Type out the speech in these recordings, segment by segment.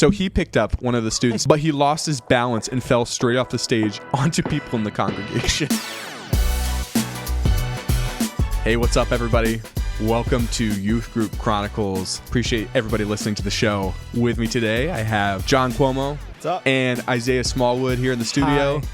So he picked up one of the students, but he lost his balance and fell straight off the stage onto people in the congregation. Hey, what's up, everybody? Welcome to Youth Group Chronicles. Appreciate everybody listening to the show. With me today, I have John Cuomo. What's up? And Isaiah Smallwood here in the studio. Hi.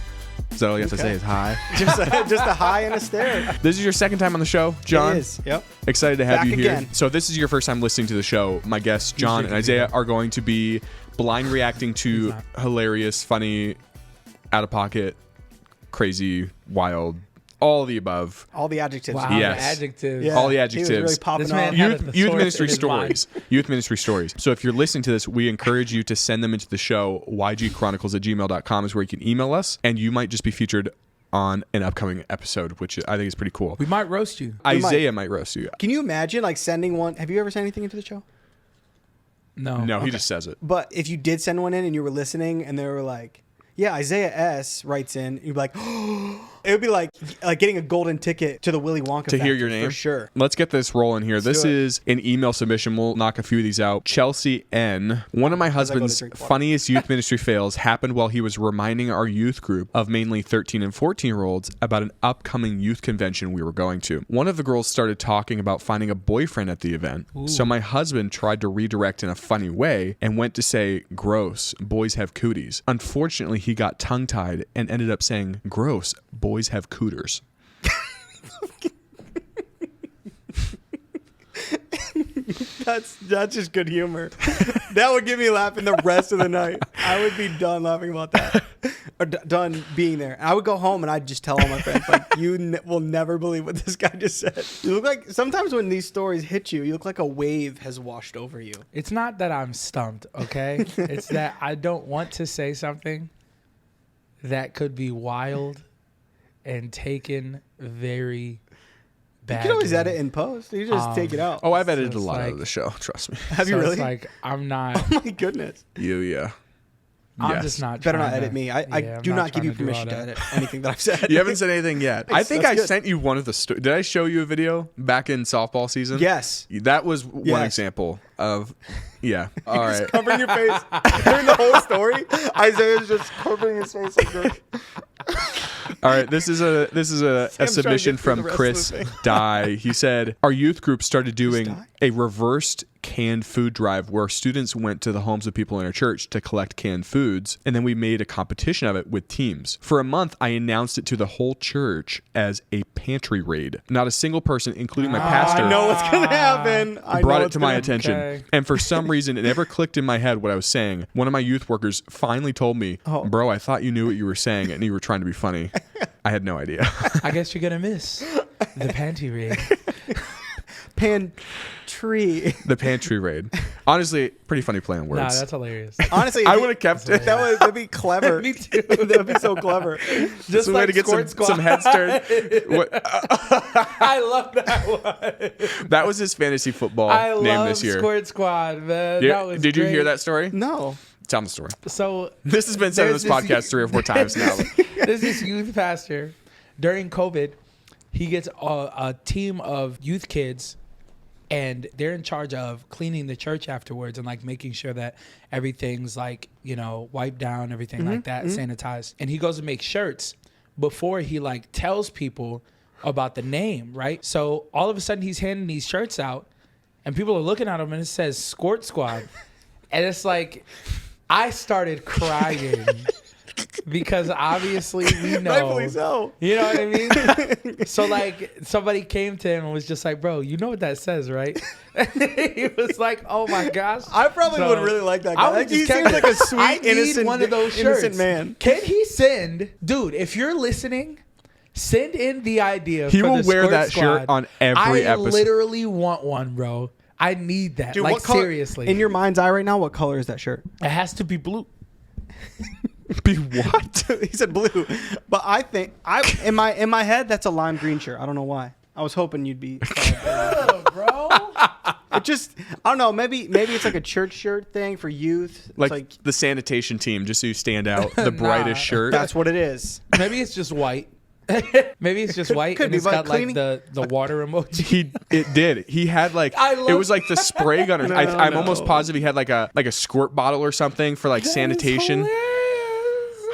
Is that all you have to say is hi? Just a hi and a stare. This is your second time on the show, John. It is, yep. Excited to have Back you here. again. So this is your first time listening to the show. My guests, John and Isaiah, are going to be blind reacting to hilarious, funny, out-of-pocket, crazy, wild, all of the above. All the adjectives. Wow, Yes. the adjectives. Yeah, All the he was adjectives. really popping This man off. had Youth, a youth thesaurus ministry in his stories. Youth ministry stories. So if you're listening to this, we encourage you to send them into the show. ygchronicles@gmail.com is where you can email us, and you might just be featured on an upcoming episode, which I think is pretty cool. We might roast you. Isaiah might roast you. Can you imagine like sending one? Have you ever sent anything into the show? No. No, he just says it. But if you did send one in and you were listening and they were like, yeah, Isaiah S. writes in, you'd be like, it would be like getting a golden ticket to the Willy Wonka To hear factory, your name? For sure. Let's get this rolling here. This do it. is an email submission. We'll knock a few of these out. Chelsea N. One of my husband's drink water. funniest youth ministry fails happened while he was reminding our youth group of mainly 13 and 14-year-olds about an upcoming youth convention we were going to. One of the girls started talking about finding a boyfriend at the event. So my husband tried to redirect in a funny way and went to say, gross, boys have cooties. Unfortunately, he got tongue-tied and ended up saying, gross, boys have cooters. That's just good humor. That would get me laughing the rest of the night. I would be done laughing about that. Or done being there. I would go home and I'd just tell all my friends, like, you will never believe what this guy just said. You look like, sometimes when these stories hit you, you look like a wave has washed over you. It's not that I'm stumped, okay? It's that I don't want to say something that could be wild and taken very You badly. can always edit in post. You just take it out. Oh, I've edited So a it's lot out like- of the show. Trust me. Have you So really? It's like, I'm not. Oh my goodness. Yeah. I'm Yes. just not Better not trying edit to- me. I I'm do not give you trying do all permission to that. edit anything that I've said. You haven't said anything yet. I think I That's good. sent you one of the Did I show you a video back in softball season? Yes. That was one Yes. example of, yeah. All right. Covering your face during the whole story. Isaiah's just covering his face like this. All right. This is a Sam's trying to submission get through from the rest of Chris the thing. Dye. He said, our youth group started doing Dye? a reversed canned food drive where students went to the homes of people in our church to collect canned foods, and then we made a competition of it with teams. For a month, I announced it to the whole church as a pantry raid. Not a single person, including my pastor, I know what's going to happen. I brought know it to my attention. Okay. And for some reason, it never clicked in my head what I was saying. One of my youth workers finally told me, bro, I thought you knew what you were saying and you were trying to be funny. I had no idea. I guess you're going to miss the Pantry Raid. Pantry. The Pantry Raid. Honestly, pretty funny play on words. Nah, that's hilarious. Honestly, I would have kept it. that'd be clever. Me too. That'd be so clever. Just It's a way like to get Squirt Squad. some heads turned. I love that one. That was his fantasy football I name love this year. Squirt Squad, man. Yeah, That was did you hear great. that story? No. Tell me the story. So This has been said on this There's this- podcast 3 or 4 times now. there's this youth pastor. During COVID, he gets a team of youth kids, and they're in charge of cleaning the church afterwards and like making sure that everything's like, you know, wiped down, everything like that, sanitized. And he goes to make shirts before he like tells people about the name, right? So all of a sudden he's handing these shirts out, and people are looking at him, and it says Squirt Squad, and it's like I started crying. Because obviously we know, Rightfully so. you know what I mean? So like somebody came to him and was just like, bro, you know what that says, right? He was like, oh my gosh. I probably So, would really like that I guy. would Like, he just seems kept like a it. sweet, I need innocent, one of those innocent shirts. man. Can he send, dude, if you're listening, send in the idea He for will the wear Squirt that Squad. shirt on every I episode. literally want one, bro. I need that. Dude, like what color, seriously. in your mind's eye right now, what color is that shirt? it has to be blue. Be what? He said blue. But I think in my head that's a lime green shirt. I don't know why. I was hoping you'd be Oh, bro. it just I don't know, maybe it's like a church shirt thing for youth. It's Like the sanitation team, just so you stand out. The brightest shirt. that's what it is. Maybe it's just white. Maybe it's just white Could and be, it's but got cleaning- like the water emoji. It did. He had like I love it was like the spray gun. No, I'm no. almost positive he had like a squirt bottle or something for like sanitation.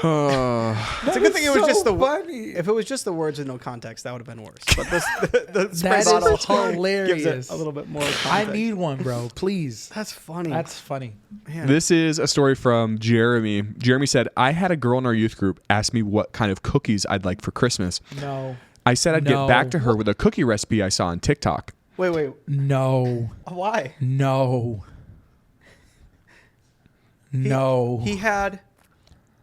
It's a good thing it was just the funny. If it was just the words with no context, that would have been worse. But this, the spray That bottle is hilarious. gives it a little bit more context. I need one, bro. Please. That's funny. That's funny. Man. This is a story from Jeremy. Jeremy said, I had a girl in our youth group ask me what kind of cookies I'd like for Christmas. No. I said I'd No. get back to her with a cookie recipe I saw on TikTok. Wait. No. Why? No. No. He had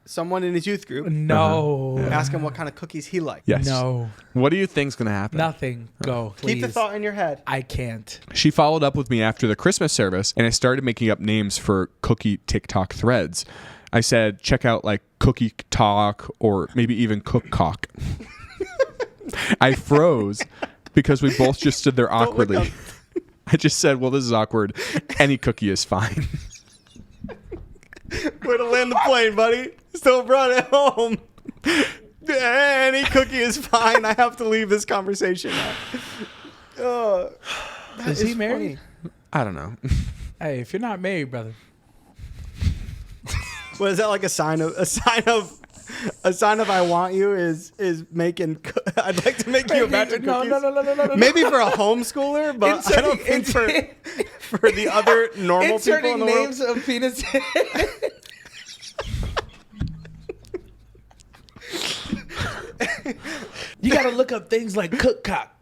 someone in his youth group no. ask him what kind of cookies he liked. Yes. No. What do you think's going to happen? Nothing. Go. Please. Keep the thought in your head. I can't. She followed up with me after the Christmas service, and I started making up names for cookie TikTok threads. I said, check out like Cookie Talk or maybe even Cook Cock. I froze because we both just stood there look awkwardly. up. I just said, well, this is awkward. Any cookie is fine. Way to land the plane, buddy. Still brought it home. Any cookie is fine. I have to leave this conversation now. That Is he married? funny. I don't know. Hey, if you're not married, brother. What is that like a sign of I want you is making I'd like to make you a batch of cookies. No. Maybe for a homeschooler, but I don't think for the other normal people in Inserting the world. names of penis. You got to look up things like cook cock.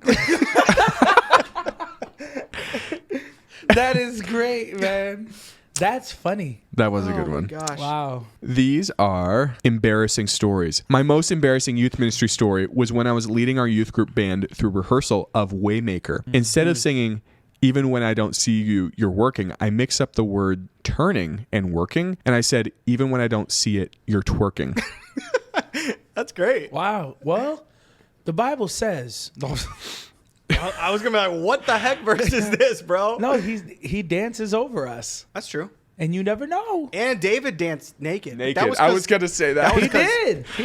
That is great, man. That's funny. That was a good Oh my one. gosh. Wow. These are embarrassing stories. My most embarrassing youth ministry story was when I was leading our youth group band through rehearsal of Waymaker. Instead of singing, even when I don't see you, you're working, I mixed up the word turning and working. And I said, even when I don't see it, you're twerking. That's great. Wow. Well, the Bible says. I was gonna be like, what the heck verse is this, bro? No, he dances over us, That's true. and you never know. And David danced naked. Naked. That was I was going to say that. was He 'cause-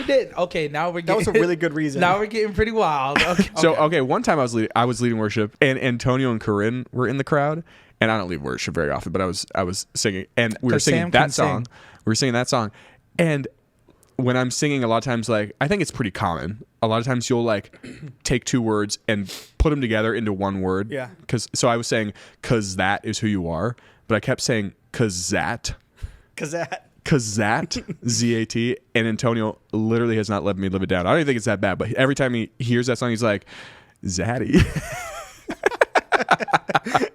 did. Okay, now we're getting. That was a really good reason. Now we're getting pretty wild. Okay. So, okay, one time I was leading worship, and Antonio and Corinne were in the crowd. And I don't lead worship very often, but I was singing, and we were 'Cause singing Sam that can song. sing. We were singing that song, and when I'm singing, a lot of times, like, I think it's pretty common. A lot of times you'll like take two words and put them together into one word. Yeah. So I was saying, "'Cause that is who you are," but I kept saying, "'Cause that." Z-A-T, and Antonio literally has not let me live it down. I don't even think it's that bad, but every time he hears that song, he's like, "Zaddy."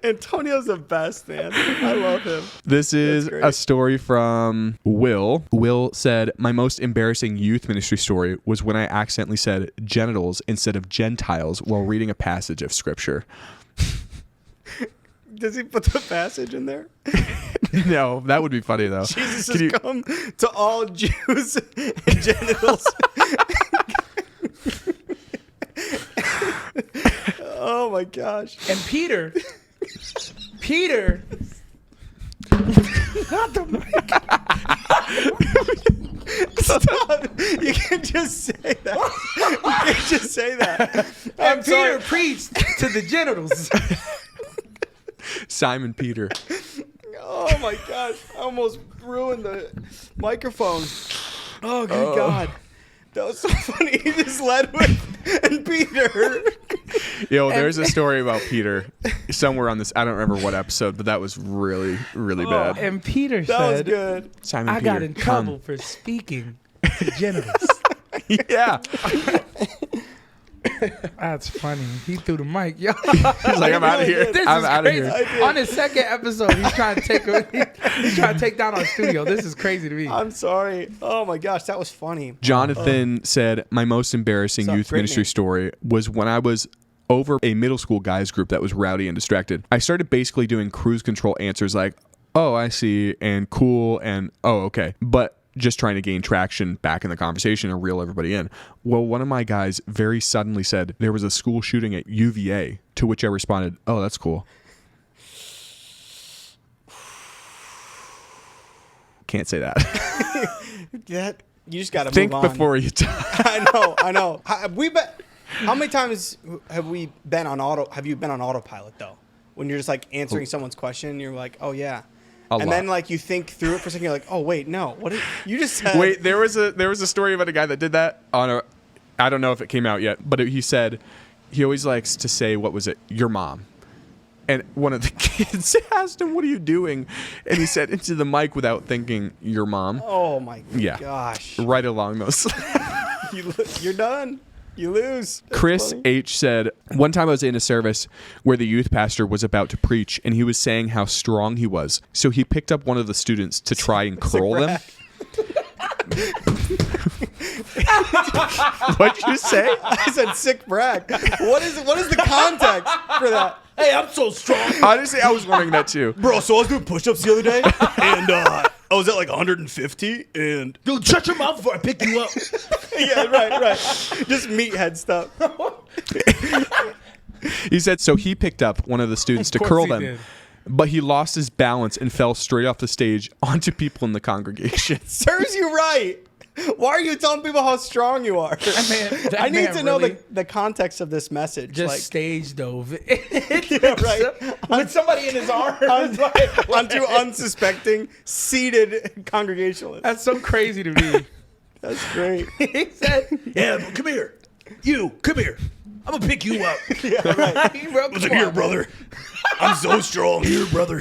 Antonio's the best, man. I love him. This is great. a story from Will. Will said, my most embarrassing youth ministry story was when I accidentally said genitals instead of Gentiles while reading a passage of scripture. Does he put the passage in there? No, that would be funny though. Jesus Can has you- come to all Jews and genitals. Oh my gosh. And Peter. Not the mic. Stop. You can't just say that. You can't just say that. And sorry. Peter preached to the genitals. Simon Peter. Oh my gosh. I almost ruined the microphone. Oh, good God. That was so funny. He just led with and Peter. Yo, there's a story about Peter somewhere on this. I don't remember what episode, but that was really, really bad. And Peter That was said, good. Simon I Peter. got in trouble for speaking to genitals. Yeah. That's funny. He threw the mic. Yo. He's like, I'm out of here. This I'm is out of crazy. here. I did. On his second episode, he's trying to take down our studio. This is crazy to me. I'm sorry. Oh my gosh, that was funny. Jonathan said, my most embarrassing Sup, youth Brittany? ministry story was when I was over a middle school guys group that was rowdy and distracted. I started basically doing cruise control answers like, oh, I see, and cool, and oh, okay. But just trying to gain traction back in the conversation and reel everybody in. Well, one of my guys very suddenly said there was a school shooting at UVA, to which I responded, oh, that's cool. Can't say that. You just got to Think move on. before you talk. I know. How many times have you been on autopilot though? When you're just like answering someone's question, and you're like, oh yeah. Then like you think through it for a second, you're like, oh wait, no. What did you just said? Wait, there was a story about a guy that did that I don't know if it came out yet, but he said he always likes to say, what was it? Your mom. And one of the kids asked him, what are you doing? And he said into the mic without thinking, your mom. Oh my gosh. Right along those lines. You're done. You lose. That's Chris funny. H. said, one time I was in a service where the youth pastor was about to preach and he was saying how strong he was. So he picked up one of the students to try and curl them. What'd you say? I said sick brag. What is the context for that? Hey, I'm so strong. Honestly, I was wondering that too. Bro, so I was doing push-ups the other day, and I was at like 150, and... Dude, shut your mouth before I pick you up. Yeah, right. Just meathead stuff. He said, so he picked up one of the students to curl them. Did. But he lost his balance and fell straight off the stage onto people in the congregation. Serves you right. Why are you telling people how strong you are? I need to know the context of this message. Just like, stage dove. yeah, right. With somebody in his arms. Onto unsuspecting, seated congregationalists. That's so crazy to me. That's great. He said, yeah, but come here. You, come here. I'm going to pick you up. Yeah, right. Here, brother. I'm so strong. Here, brother.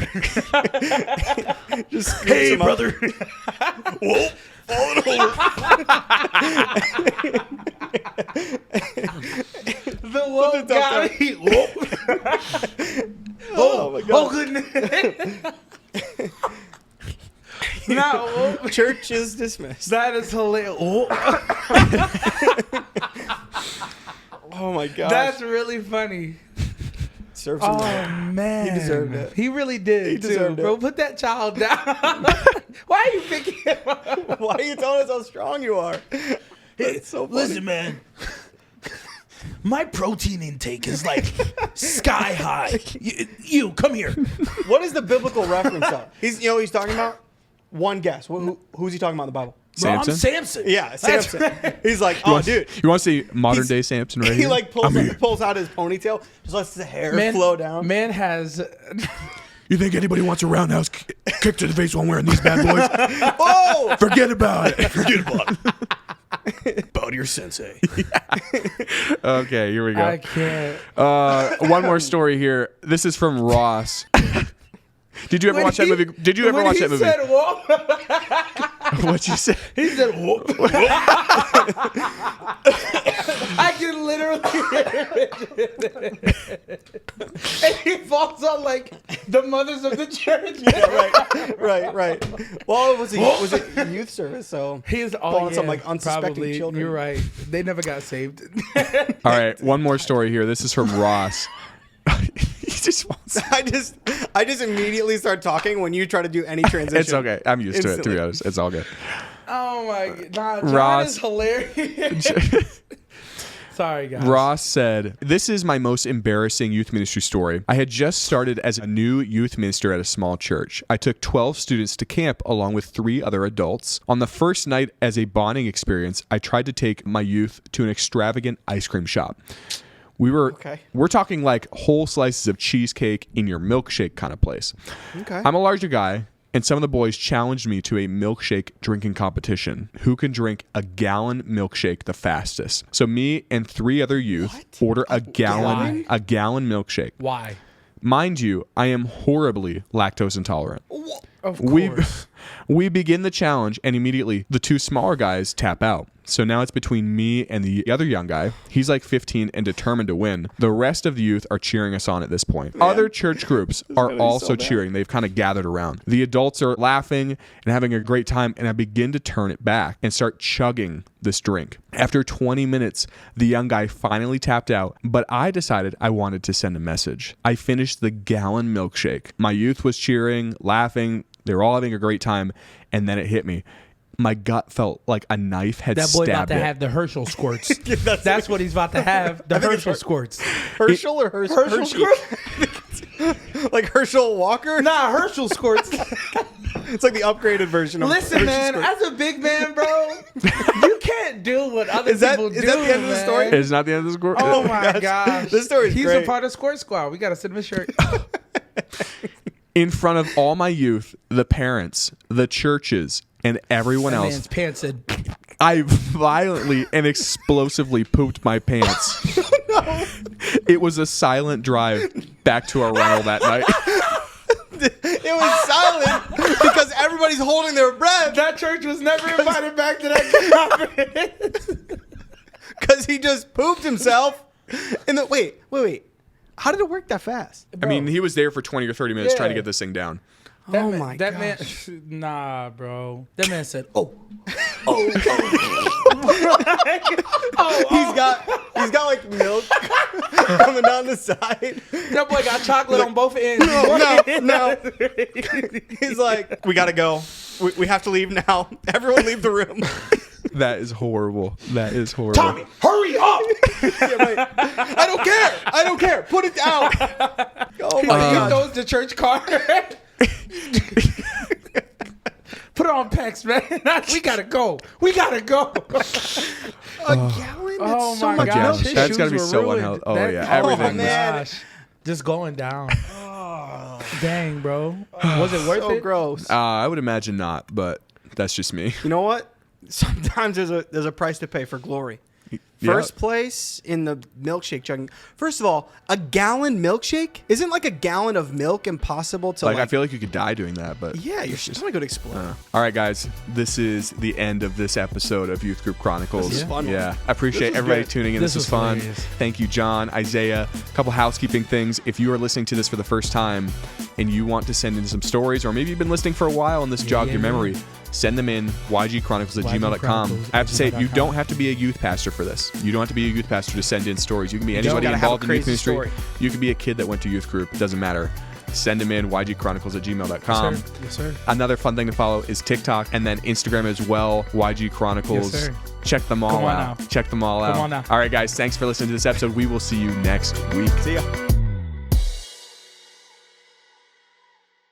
Just hey, brother. Whoa. Falling over. The whoa got me. Oh, my God. Oh, goodness. Now, Church is dismissed. that is hilarious. Oh, my God. That's really funny. Serves him Oh, right. man. He deserved it. He really did, He too. deserved it. Bro, put that child down. Why are you picking him up? Why are you telling us how strong you are? It's so funny. Listen, man. My protein intake is like sky high. You come here. What is the biblical reference of? He's talking about? One guess. Who's he talking about in the Bible? Bro, I'm Samson? Samson. Yeah, That's Samson. right. He's like, oh, dude. You want to see modern day Samson right He here? like pulls out his ponytail, just lets the hair flow down. Man has... You think anybody wants a roundhouse kick to the face while wearing these bad boys? Oh! Forget about it. Forget about it. Bow to your sensei. Okay, here we I go. can't. One more story here. This is from Ross. Did you ever watch that movie? Did you ever watch that movie? Said, whoa, What'd you say? he said, whoa. I can literally and he falls on like the mothers of the church. Yeah, right. Well, it was a youth service, so He's falling some like unsuspecting probably, children. You're right. They never got saved. All right, one more story here. This is from Ross. He just wants. I just immediately start talking when you try to do any transition. It's okay. I'm used to it, to Instantly. be honest. It's all good. Oh my god, John Ross- is hilarious. Sorry, guys. Ross said, "This is my most embarrassing youth ministry story. I had just started as a new youth minister at a small church. I took 12 students to camp along with 3 other adults. On the first night as a bonding experience, I tried to take my youth to an extravagant ice cream shop. We're talking like whole slices of cheesecake in your milkshake kind of place. Okay. I'm a larger guy, and some of the boys challenged me to a milkshake drinking competition. Who can drink a gallon milkshake the fastest? So me and 3 other youth order a gallon milkshake. Why? Mind you, I am horribly lactose intolerant. Of course. We begin the challenge, and immediately the 2 smaller guys tap out. So now it's between me and the other young guy. He's like 15 and determined to win. The rest of the youth are cheering us on at this point. Other church groups are also cheering. They've kind of gathered around. The adults are laughing and having a great time, and I begin to turn it back and start chugging this drink. After 20 minutes, the young guy finally tapped out, but I decided I wanted to send a message. I finished the gallon milkshake. My youth was cheering, laughing. They were all having a great time, and then it hit me. My gut felt like a knife had That boy stabbed about to it. have the Herschel squirts. That's what he's about to have. The Herschel squirts. Herschel or Herschel Hershey? squirts? Like Herschel Walker? Nah, Herschel squirts. It's like the upgraded version of Listen, man, Squirt. as a big man, bro, you can't do what other people do. Is that the end of the man. story? It's not the end of the score. Oh my gosh. This story is He's great. a part of Squirt Squad. We got to send him a shirt. In front of all my youth, the parents, the churches, and everyone That else, man's pants said, I violently and explosively pooped my pants. It was a silent drive back to our rental that night. It was silent because everybody's holding their breath that church was never invited back to that conference. because he just pooped himself. And wait. How did it work that fast? I mean, he was there for 20 or 30 minutes trying to Yeah. get this thing down. Oh my That gosh. man, nah, bro. That man said, oh. He's got like milk coming down the side. That boy got chocolate on both ends. No. He's like, we gotta go. We have to leave now. Everyone leave the room. That is horrible. That is horrible. Tommy, hurry up! Yeah, right. I don't care. Put it down. Oh my He god. throws the church car. Put it on Pex, man. We gotta go. A gallon? That's Oh so my much gosh, milk. his That's shoes gotta be were so ruined. unhealthy. Oh, That- yeah, everything. man. Gosh. Just going down. Dang, bro. Was it worth So it? gross. I would imagine not, but that's just me. You know what? Sometimes there's a price to pay for glory. First place in the milkshake chugging. First of all, a gallon milkshake? Isn't like a gallon of milk impossible to Like, I feel like you could die doing that, but yeah, you're just gonna go to explode. all right, guys, this is the end of this episode of Youth Group Chronicles. This is fun. Yeah, I appreciate This was everybody good. tuning in. This This was was fun. hilarious. Thank you, John, Isaiah. A couple housekeeping things. If you are listening to this for the first time and you want to send in some stories, or maybe you've been listening for a while and this jogged your memory, send them in, ygchronicles@gmail.com. I have to say, you don't have to be a youth pastor for this. You don't have to be a youth pastor to send in stories. You can be anybody gotta have a involved in youth crazy ministry. story. You can be a kid that went to youth group. It doesn't matter. Send them in, ygchronicles@gmail.com. Yes, sir. Another fun thing to follow is TikTok and then Instagram as well, YG Chronicles. Yes, sir. Check them all Come on out. now. Check them all out. Come on now. All right, guys, thanks for listening to this episode. We will see you next week. See ya.